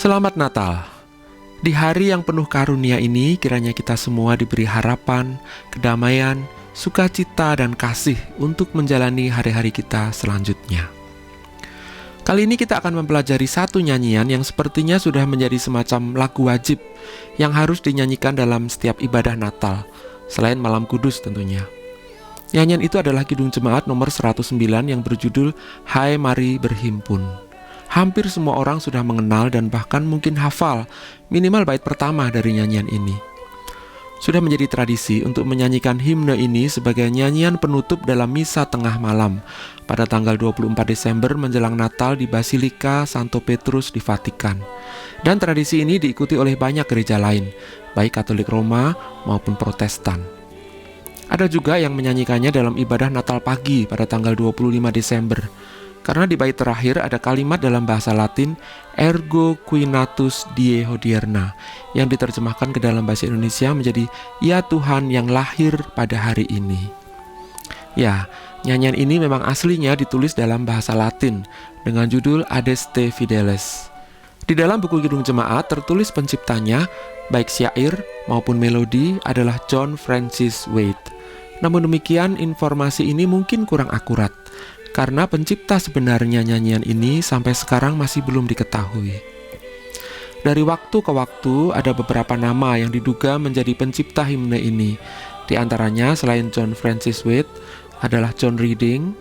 Selamat Natal. Di hari yang penuh karunia ini, kiranya kita semua diberi harapan, kedamaian, sukacita, dan kasih untuk menjalani hari-hari kita selanjutnya. Kali ini kita akan mempelajari satu nyanyian yang sepertinya sudah menjadi semacam lagu wajib yang harus dinyanyikan dalam setiap ibadah Natal, selain Malam Kudus tentunya. Nyanyian itu adalah Kidung Jemaat nomor 109 yang berjudul Hai Mari Berhimpun. Hampir semua orang sudah mengenal dan bahkan mungkin hafal minimal bait pertama dari nyanyian ini. Sudah menjadi tradisi untuk menyanyikan himne ini sebagai nyanyian penutup dalam misa tengah malam pada tanggal 24 Desember menjelang Natal di Basilika Santo Petrus di Vatikan. Dan tradisi ini diikuti oleh banyak gereja lain, baik Katolik Roma maupun Protestan. Ada juga yang menyanyikannya dalam ibadah Natal pagi pada tanggal 25 Desember. Karena di bait terakhir ada kalimat dalam bahasa Latin Ergo qui natus die hodierna yang diterjemahkan ke dalam bahasa Indonesia menjadi Ya Tuhan yang lahir pada hari ini. Ya, nyanyian ini memang aslinya ditulis dalam bahasa Latin dengan judul Adeste Fideles. Di dalam buku Kidung Jemaat tertulis penciptanya, baik syair maupun melodi adalah John Francis Waite. Namun demikian informasi ini mungkin kurang akurat karena pencipta sebenarnya nyanyian ini sampai sekarang masih belum diketahui. Dari waktu ke waktu ada beberapa nama yang diduga menjadi pencipta himne ini. Di antaranya selain John Francis Waite adalah John Reading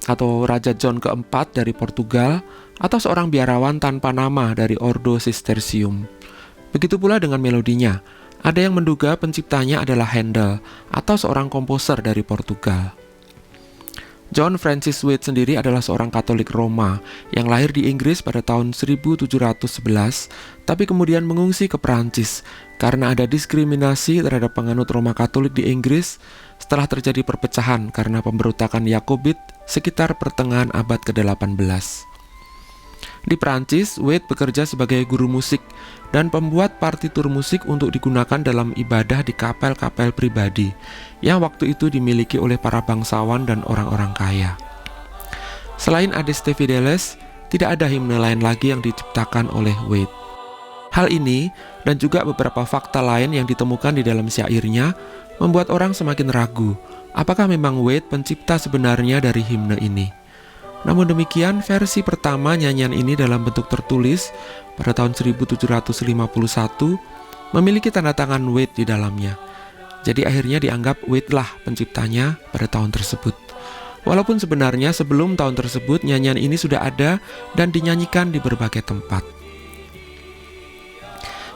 atau Raja John keempat dari Portugal atau seorang biarawan tanpa nama dari Ordo Cistercium. Begitu pula dengan melodinya. Ada yang menduga penciptanya adalah Handel atau seorang komposer dari Portugal. John Francis Waite sendiri adalah seorang Katolik Roma yang lahir di Inggris pada tahun 1711, tapi kemudian mengungsi ke Perancis karena ada diskriminasi terhadap penganut Roma Katolik di Inggris setelah terjadi perpecahan karena pemberontakan Yakobit sekitar pertengahan abad ke-18. Di Perancis, Waite bekerja sebagai guru musik dan pembuat partitur musik untuk digunakan dalam ibadah di kapel-kapel pribadi yang waktu itu dimiliki oleh para bangsawan dan orang-orang kaya. Selain Adeste Fideles, tidak ada himne lain lagi yang diciptakan oleh Waite. Hal ini dan juga beberapa fakta lain yang ditemukan di dalam syairnya membuat orang semakin ragu apakah memang Waite pencipta sebenarnya dari himne ini. Namun demikian, versi pertama nyanyian ini dalam bentuk tertulis pada tahun 1751 memiliki tanda tangan Waite di dalamnya. Jadi akhirnya dianggap Waite lah penciptanya pada tahun tersebut. Walaupun sebenarnya sebelum tahun tersebut nyanyian ini sudah ada dan dinyanyikan di berbagai tempat.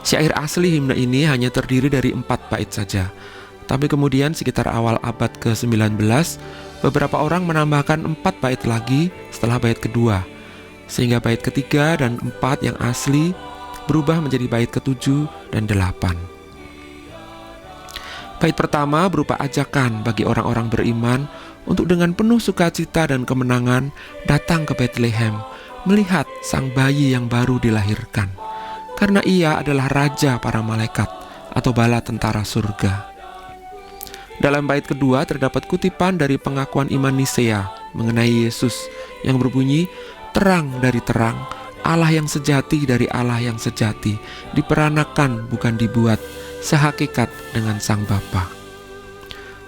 Syair asli himne ini hanya terdiri dari 4 bait saja. Tapi kemudian sekitar awal abad ke-19, beberapa orang menambahkan 4 bait lagi setelah bait kedua, sehingga bait ketiga dan 4 yang asli berubah menjadi bait ke-7 dan 8. Bait pertama berupa ajakan bagi orang-orang beriman untuk dengan penuh sukacita dan kemenangan datang ke Bethlehem, melihat sang bayi yang baru dilahirkan, karena ia adalah raja para malaikat atau bala tentara surga. Dalam bait kedua terdapat kutipan dari pengakuan iman Nisea mengenai Yesus yang berbunyi, terang dari terang, Allah yang sejati dari Allah yang sejati, diperanakan bukan dibuat, sehakikat dengan Sang Bapa.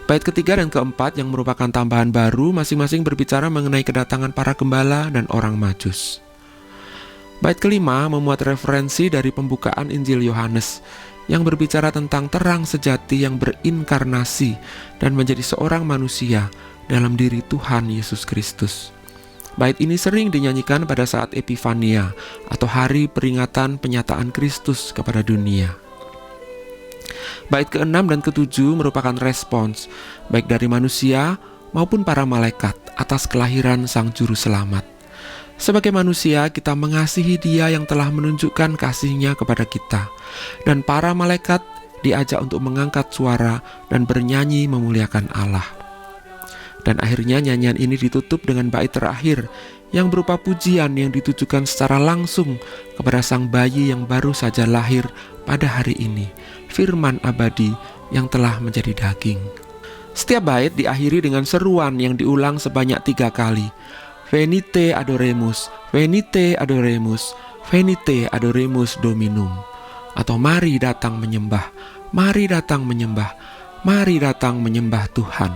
Bait ketiga dan keempat yang merupakan tambahan baru masing-masing berbicara mengenai kedatangan para gembala dan orang Majus. Bait kelima memuat referensi dari pembukaan Injil Yohanes yang berbicara tentang terang sejati yang berinkarnasi dan menjadi seorang manusia dalam diri Tuhan Yesus Kristus. Bait ini sering dinyanyikan pada saat Epifania atau hari peringatan penyataan Kristus kepada dunia. Bait ke-6 dan ke-7 merupakan respons baik dari manusia maupun para malaikat atas kelahiran Sang Juru Selamat. Sebagai manusia, kita mengasihi Dia yang telah menunjukkan kasih-Nya kepada kita. Dan para malaikat diajak untuk mengangkat suara dan bernyanyi memuliakan Allah. Dan akhirnya nyanyian ini ditutup dengan bait terakhir yang berupa pujian yang ditujukan secara langsung kepada sang bayi yang baru saja lahir pada hari ini, firman abadi yang telah menjadi daging. Setiap bait diakhiri dengan seruan yang diulang sebanyak 3 kali. Venite adoremus, venite adoremus, Venite adoremus Dominum, atau mari datang menyembah, mari datang menyembah, mari datang menyembah Tuhan.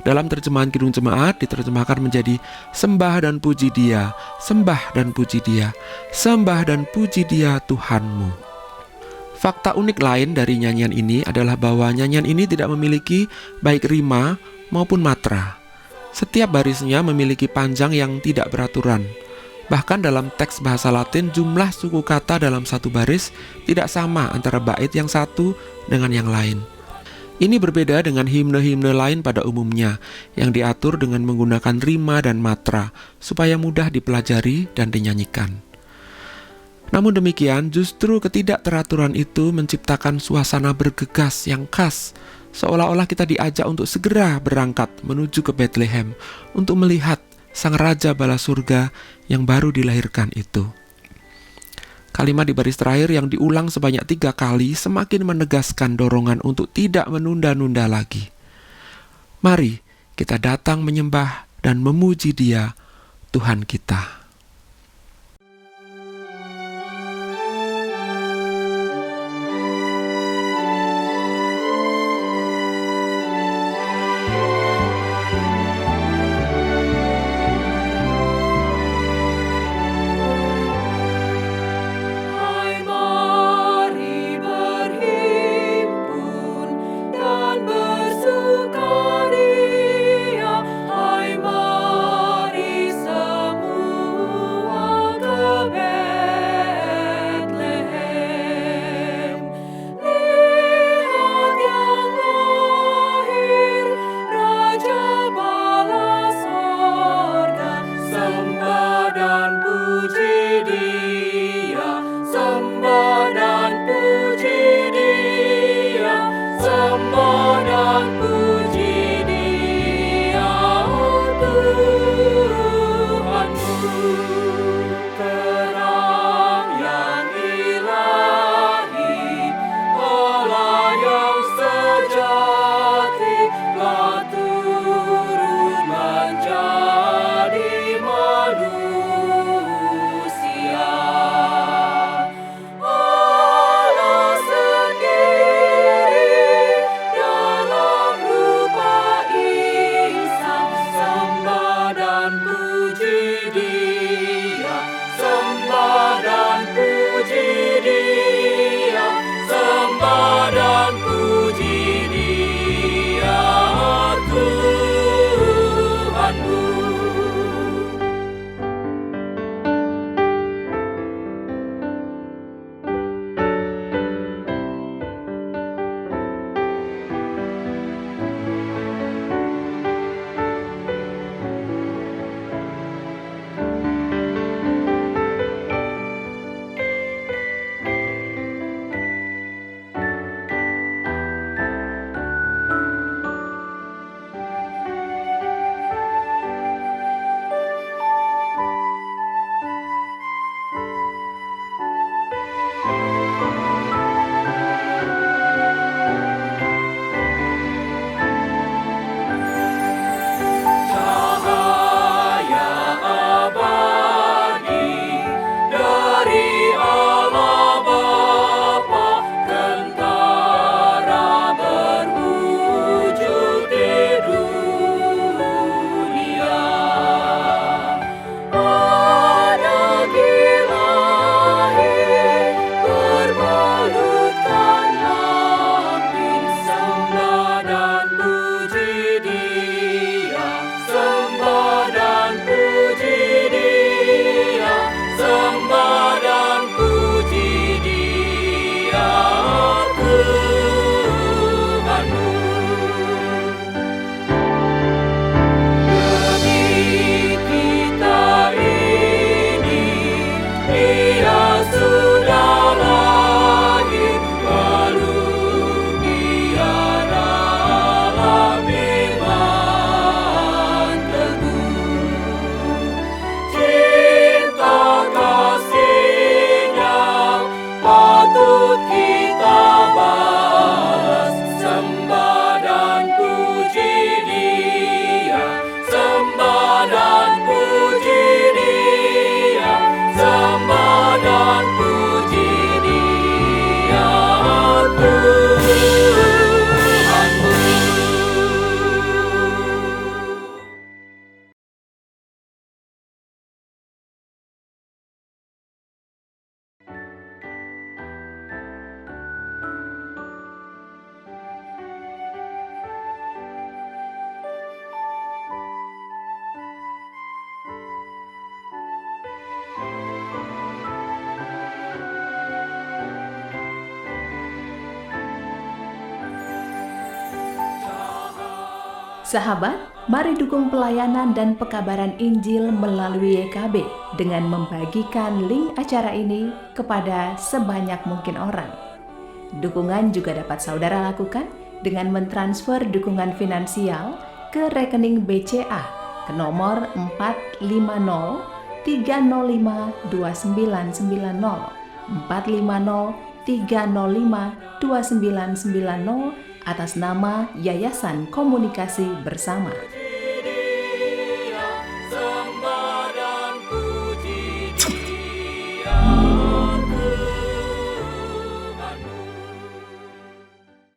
Dalam terjemahan Kidung Jemaat diterjemahkan menjadi sembah dan puji Dia, sembah dan puji Dia, sembah dan puji Dia Tuhanmu. Fakta unik lain dari nyanyian ini adalah bahwa nyanyian ini tidak memiliki baik rima maupun matra. Setiap barisnya memiliki panjang yang tidak beraturan. Bahkan dalam teks bahasa Latin, jumlah suku kata dalam satu baris tidak sama antara bait yang satu dengan yang lain. Ini berbeda dengan himne-himne lain pada umumnya, yang diatur dengan menggunakan rima dan matra, supaya mudah dipelajari dan dinyanyikan. Namun demikian, justru ketidakteraturan itu menciptakan suasana bergegas yang khas, seolah-olah kita diajak untuk segera berangkat menuju ke Bethlehem untuk melihat Sang Raja Bala Surga yang baru dilahirkan itu. Kalimat di baris terakhir yang diulang sebanyak 3 kali semakin menegaskan dorongan untuk tidak menunda-nunda lagi. Mari kita datang menyembah dan memuji Dia, Tuhan kita. Sahabat, mari dukung pelayanan dan pekabaran Injil melalui YKB dengan membagikan link acara ini kepada sebanyak mungkin orang. Dukungan juga dapat saudara lakukan dengan mentransfer dukungan finansial ke rekening BCA ke nomor 450 305 2990 450 305 2990 atas nama Yayasan Komunikasi Bersama.